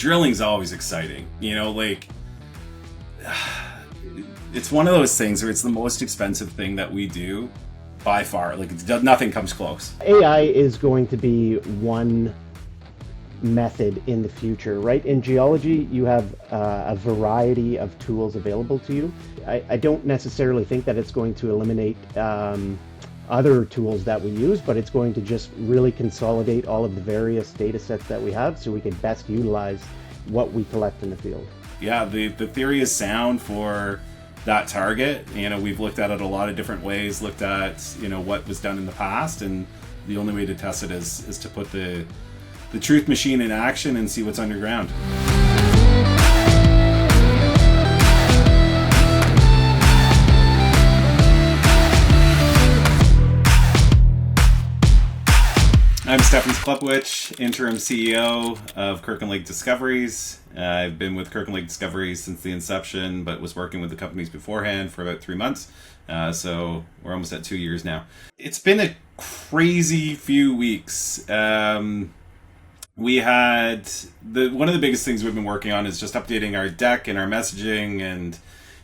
drilling's always exciting. You know, like, it's one of those things where it's the most expensive thing that we do by far. Like, nothing comes close. AI is going to be one method in the future, right? In geology, you have a variety of tools available to you. I don't necessarily think that it's going to eliminate other tools that we use, but it's going to just really consolidate all of the various data sets that we have so we can best utilize what we collect in the field. Yeah, the theory is sound for that target. You know, we've looked at it a lot of different ways, looked at, you know, what was done in the past, and the only way to test it is to put the truth machine in action and see what's underground. I'm Stefan Sklepowicz, interim CEO of Kirkland Lake Discoveries. I've been with Kirkland Lake Discoveries since the inception, but was working with the companies beforehand for about 3 months. So we're almost at 2 years now. It's been a crazy few weeks. We had one of the biggest things we've been working on is just updating our deck and our messaging and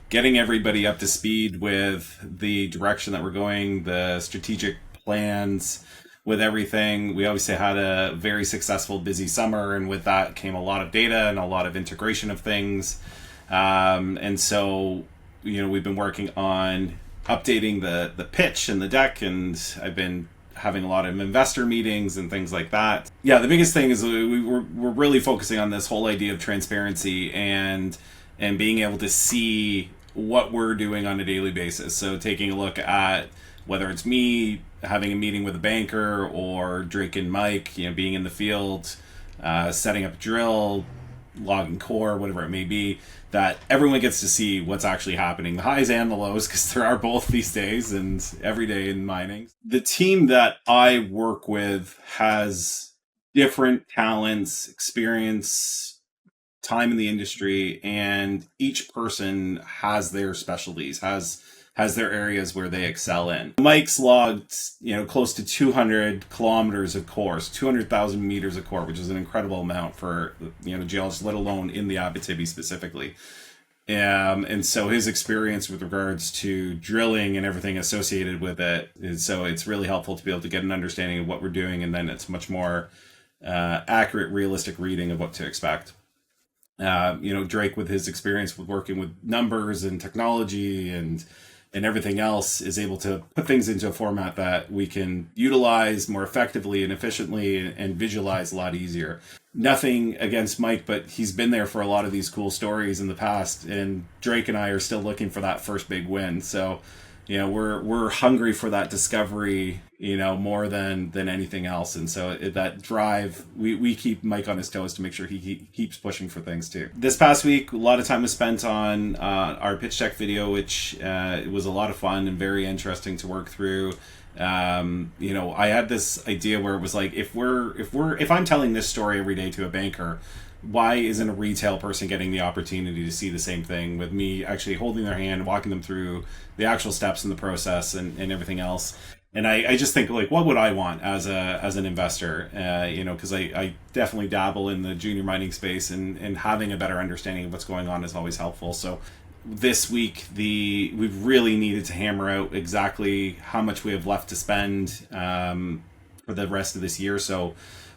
getting everybody up to speed with the direction that we're going, the strategic plans with everything. We obviously had a very successful, busy summer, and with that came a lot of data and a lot of integration of things. And so, you know, we've been working on updating the pitch and the deck, and I've been having a lot of investor meetings and things like that. Yeah, the biggest thing is we're really focusing on this whole idea of transparency and being able to see what we're doing on a daily basis. So taking a look at whether it's me having a meeting with a banker or Drake and Mike, you know, being in the field, setting up a drill, logging core, whatever it may be, that everyone gets to see what's actually happening, the highs and the lows, because there are both these days and every day in mining. The team that I work with has different talents, experience, time in the industry, and each person has their specialties, has their areas where they excel in. Mike's logged, you know, close to 200 kilometers of cores, 200,000 meters of core, which is an incredible amount for, you know, geologists, let alone in the Abitibi specifically. And so his experience with regards to drilling and everything associated with it is, so it's really helpful to be able to get an understanding of what we're doing, and then it's much more accurate, realistic reading of what to expect. You know, Drake, with his experience with working with numbers and technology and everything else, is able to put things into a format that we can utilize more effectively and efficiently and visualize a lot easier. Nothing against Mike, but he's been there for a lot of these cool stories in the past, and Drake and I are still looking for that first big win. So, you know, we're hungry for that discovery, you know, more than anything else. And so that drive, we keep Mike on his toes to make sure he keeps pushing for things too. This past week, a lot of time was spent on our pitch deck video, which it was a lot of fun and very interesting to work through. You know, I had this idea where it was like, if I'm telling this story every day to a banker, why isn't a retail person getting the opportunity to see the same thing with me actually holding their hand, walking them through the actual steps in the process and everything else? And I just think, like, what would I want as an investor? You know, because I definitely dabble in the junior mining space, and having a better understanding of what's going on is always helpful. So this week, we've really needed to hammer out exactly how much we have left to spend for the rest of this year. So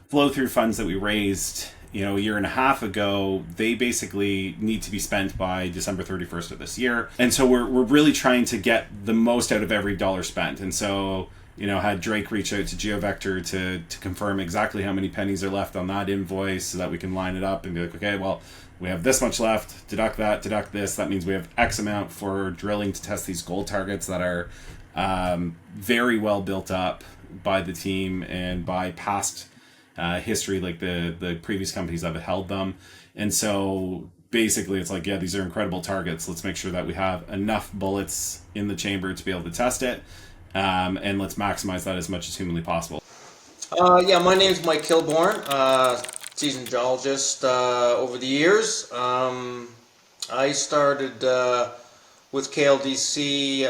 flow through funds that we raised, you know, a year and a half ago, they basically need to be spent by December 31st of this year. And so we're really trying to get the most out of every dollar spent. And so, you know, had Drake reach out to GeoVector to confirm exactly how many pennies are left on that invoice so that we can line it up and be like, okay, well, we have this much left, deduct that, deduct this. That means we have X amount for drilling to test these gold targets that are very well built up by the team and by past history, like the previous companies that have held them. And so basically it's like, yeah, these are incredible targets. Let's make sure that we have enough bullets in the chamber to be able to test it. And let's maximize that as much as humanly possible. Yeah, my name's Mike Kilbourne, seasoned geologist over the years. I started with KLDC,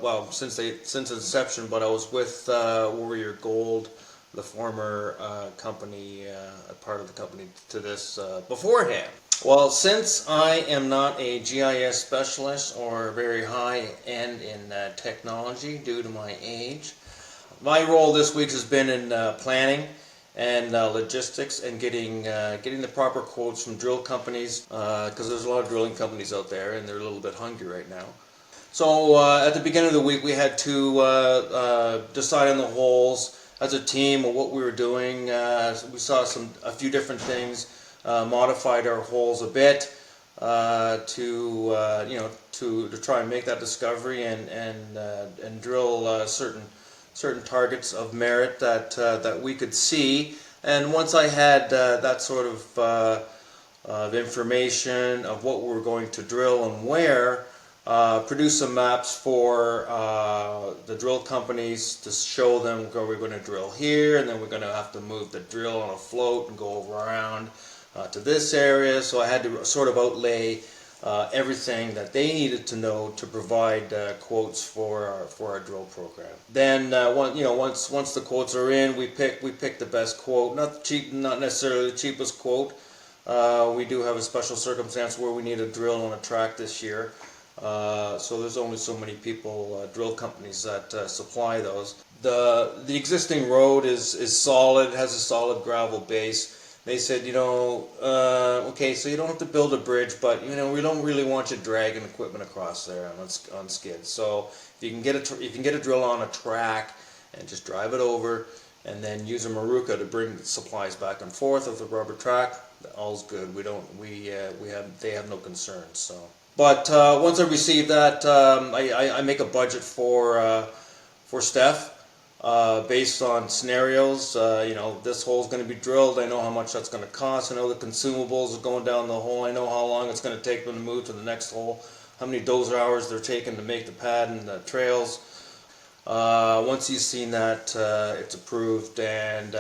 well, since its inception, but I was with Warrior Gold the former company, a part of the company to this beforehand. Well, since I am not a GIS specialist or very high end in technology due to my age, my role this week has been in planning and logistics and getting the proper quotes from drill companies, because there's a lot of drilling companies out there and they're a little bit hungry right now. So at the beginning of the week we had to decide on the holes as a team of what we were doing. We saw a few different things, modified our holes a bit to try and make that discovery and drill certain targets of merit that we could see. And once I had that sort of information of what we were going to drill and where, produce some maps for the drill companies to show them, okay, we're going to drill here, and then we're going to have to move the drill on a float and go around to this area. So I had to sort of outlay everything that they needed to know to provide quotes for our drill program. Then once the quotes are in, we pick the best quote, not necessarily the cheapest quote. We do have a special circumstance where we need a drill on a track this year. So there's only so many people, drill companies that supply those. The existing road is solid, has a solid gravel base. They said, okay, so you don't have to build a bridge, but we don't really want you dragging equipment across there on skids. So if you can get a drill on a track and just drive it over, and then use a Maruca to bring supplies back and forth of the rubber track, all's good. They have no concerns. So. But once I receive that, I make a budget for Steph based on scenarios. This hole is going to be drilled. I know how much that's going to cost. I know the consumables are going down the hole. I know how long it's going to take them to move to the next hole. How many dozer hours they're taking to make the pad and the trails. Once you've seen that, it's approved, and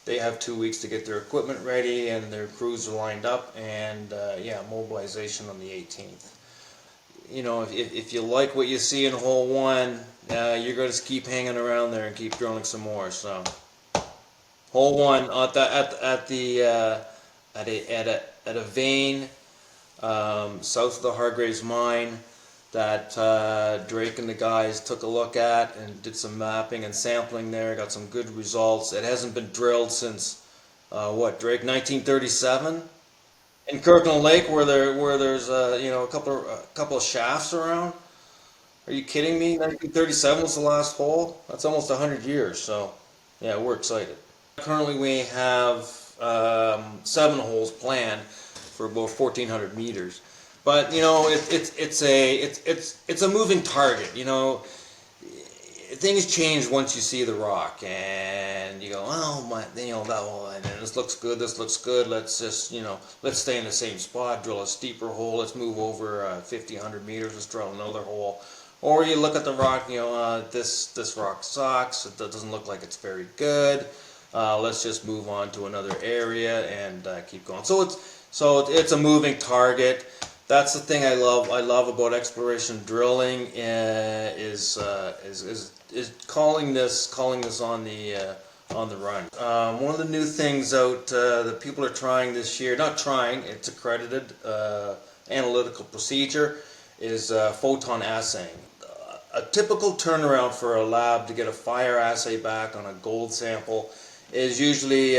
they have 2 weeks to get their equipment ready, and their crews are lined up, and mobilization on the 18th. If you like what you see in hole 1, you're going to keep hanging around there and keep drilling some more. So, hole 1 at a vein south of the Hargreaves mine that Drake and the guys took a look at and did some mapping and sampling there. Got some good results. It hasn't been drilled since Drake, 1937 in Kirkland Lake, where there's a couple of shafts around. Are you kidding me? 1937 was the last hole. That's almost 100 years. So yeah, we're excited. Currently we have 7 holes planned for about 1,400 meters. But it's a moving target. Things change once you see the rock, and you go, oh my, this looks good. This looks good. Let's just let's stay in the same spot, drill a steeper hole. Let's move over 50, 100 meters. Let's drill another hole. Or you look at the rock, this rock sucks. It doesn't look like it's very good. Let's just move on to another area and keep going. So it's a moving target. That's the thing I love about exploration drilling is calling this on the run. One of the new things out that people are trying this year, not trying, it's accredited analytical procedure, is photon assaying. A typical turnaround for a lab to get a fire assay back on a gold sample is usually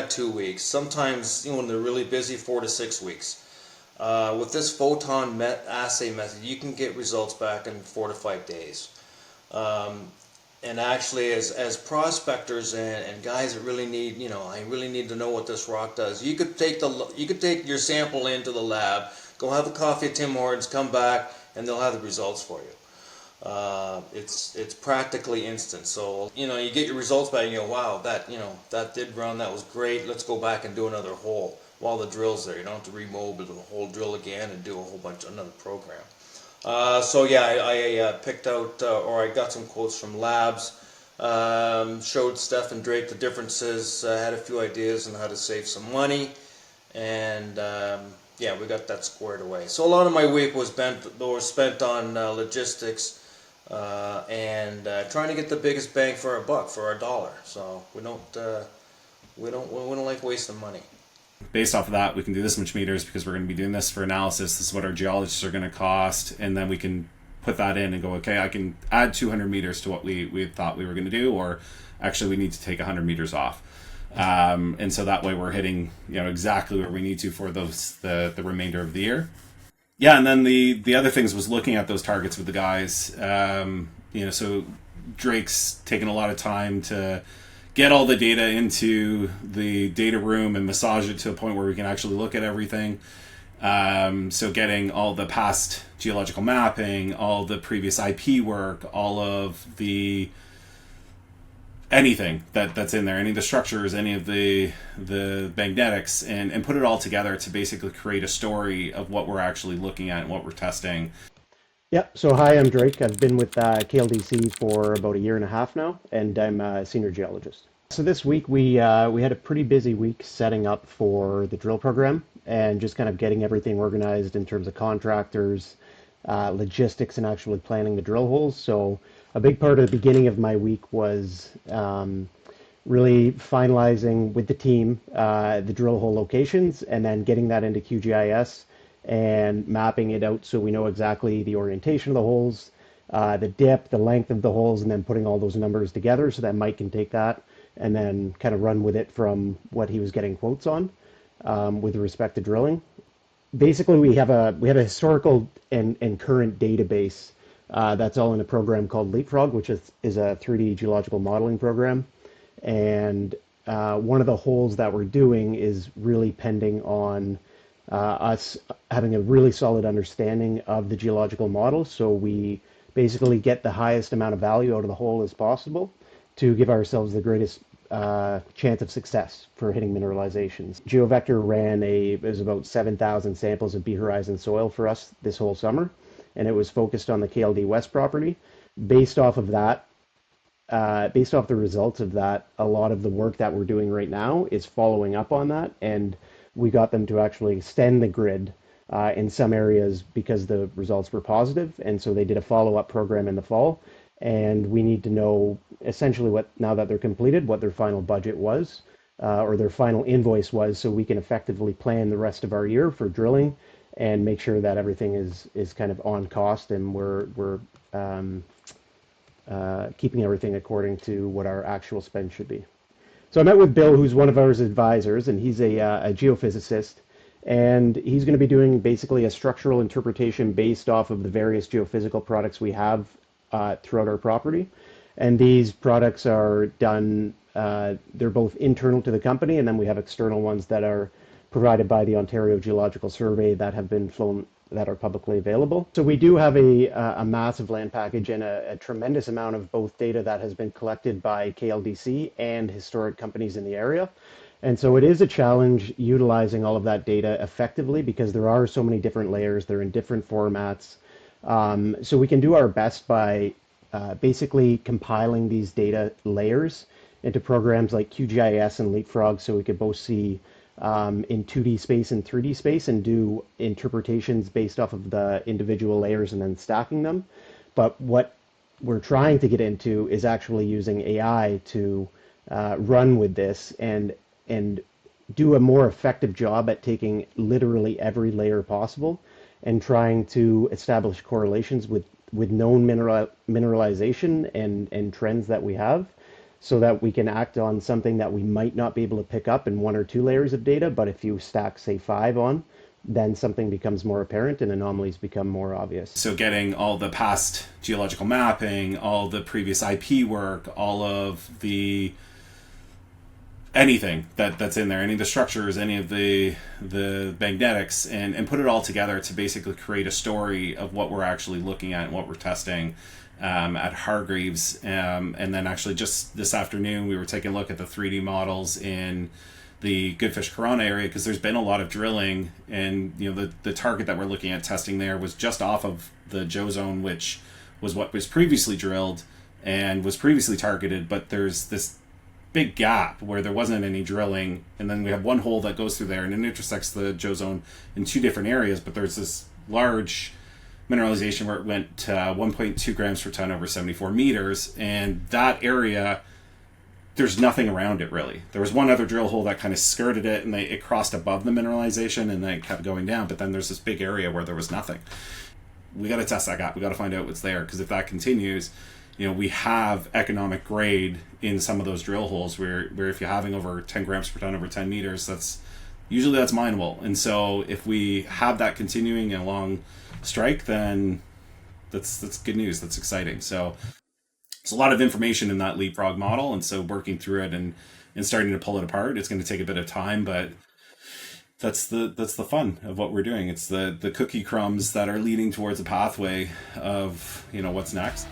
2 weeks. Sometimes when they're really busy, 4 to 6 weeks. With this photon assay method, you can get results back in 4 to 5 days. And actually, as prospectors and guys that really need, I really need to know what this rock does. You could take your sample into the lab, go have a coffee at Tim Hortons, come back, and they'll have the results for you. It's practically instant. So you get your results back, and you go, wow, that did run, that was great. Let's go back and do another hole while the drill's there. You don't have to remob the whole drill again and do a whole bunch another program. So yeah, I picked out or I got some quotes from labs. Showed Steph and Drake the differences. Had a few ideas on how to save some money, and yeah, we got that squared away. So a lot of my week was spent on logistics, and trying to get the biggest bang for our buck, for our dollar. So we don't like wasting money. Based off of that, we can do this much meters because we're going to be doing this for analysis. This is what our geologists are going to cost, and then we can put that in and go, okay, I can add 200 meters to what we thought we were going to do, or actually we need to take 100 meters off. And so that way we're hitting, exactly where we need to for the remainder of the year. Yeah, and then the other things was looking at those targets with the guys. So Drake's taken a lot of time to get all the data into the data room and massage it to a point where we can actually look at everything. So getting all the past geological mapping, all the previous IP work, all of the anything that's in there, any of the structures, any of the magnetics, and put it all together to basically create a story of what we're actually looking at and what we're testing. Yep. So hi, I'm Drake. I've been with KLDC for about a year and a half now, and I'm a senior geologist. So this week we had a pretty busy week setting up for the drill program and just kind of getting everything organized in terms of contractors, logistics, and actually planning the drill holes. So a big part of the beginning of my week was really finalizing with the team the drill hole locations and then getting that into QGIS and mapping it out so we know exactly the orientation of the holes, the depth, the length of the holes, and then putting all those numbers together so that Mike can take that and then kind of run with it from what he was getting quotes on with respect to drilling. Basically, we have a historical and current database that's all in a program called Leapfrog, which is a 3D geological modeling program. And one of the holes that we're doing is really pending on us having a really solid understanding of the geological model. So we basically get the highest amount of value out of the hole as possible to give ourselves the greatest chance of success for hitting mineralizations. GeoVector ran it was about 7,000 samples of B Horizon soil for us this whole summer, and it was focused on the KLD West property. Based off of that, based off the results of that, a lot of the work that we're doing right now is following up on that, and we got them to actually extend the grid in some areas because the results were positive, and so they did a follow-up program in the fall, and we need to know essentially what, now that they're completed, what their final budget was, or their final invoice was, so we can effectively plan the rest of our year for drilling and make sure that everything is kind of on cost and we're keeping everything according to what our actual spend should be. So I met with Bill, who's one of our advisors, and he's a geophysicist, and he's going to be doing basically a structural interpretation based off of the various geophysical products we have throughout our property. And these products are done, they're both internal to the company, and then we have external ones that are provided by the Ontario Geological Survey that have been flown, that are publicly available. So we do have a massive land package and a tremendous amount of both data that has been collected by KLDC and historic companies in the area. And so it is a challenge utilizing all of that data effectively because there are so many different layers, they're in different formats. So we can do our best by basically compiling these data layers into programs like QGIS and Leapfrog so we could both see in 2D space and 3D space and do interpretations based off of the individual layers and then stacking them. But what we're trying to get into is actually using AI to run with this and do a more effective job at taking literally every layer possible and trying to establish correlations with known mineralization and trends that we have, so that we can act on something that we might not be able to pick up in 1 or 2 layers of data, but if you stack, say, 5 on, then something becomes more apparent and anomalies become more obvious. So getting all the past geological mapping, all the previous IP work, all of the anything that's in there, any of the structures, any of the magnetics, and put it all together to basically create a story of what we're actually looking at and what we're testing at Hargreaves. And then actually just this afternoon, we were taking a look at the 3D models in the Goodfish Corona area because there's been a lot of drilling, and the target that we're looking at testing there was just off of the Joe Zone, which was what was previously drilled and was previously targeted, but there's this big gap where there wasn't any drilling, and then we have one hole that goes through there and it intersects the Joe Zone in 2 different areas, but there's this large mineralization where it went 1.2 grams per ton over 74 meters, and that area, there's nothing around it really. There was one other drill hole that kind of skirted it, and it crossed above the mineralization, and then it kept going down. But then there's this big area where there was nothing. We got to test that gap. We got to find out what's there, because if that continues, we have economic grade in some of those drill holes where if you're having over 10 grams per ton over 10 meters, that's mineable. And so if we have that continuing along strike, then that's good news. That's exciting. So there's a lot of information in that Leapfrog model, and so working through it and starting to pull it apart, it's going to take a bit of time, but that's the fun of what we're doing. It's the cookie crumbs that are leading towards a pathway of what's next.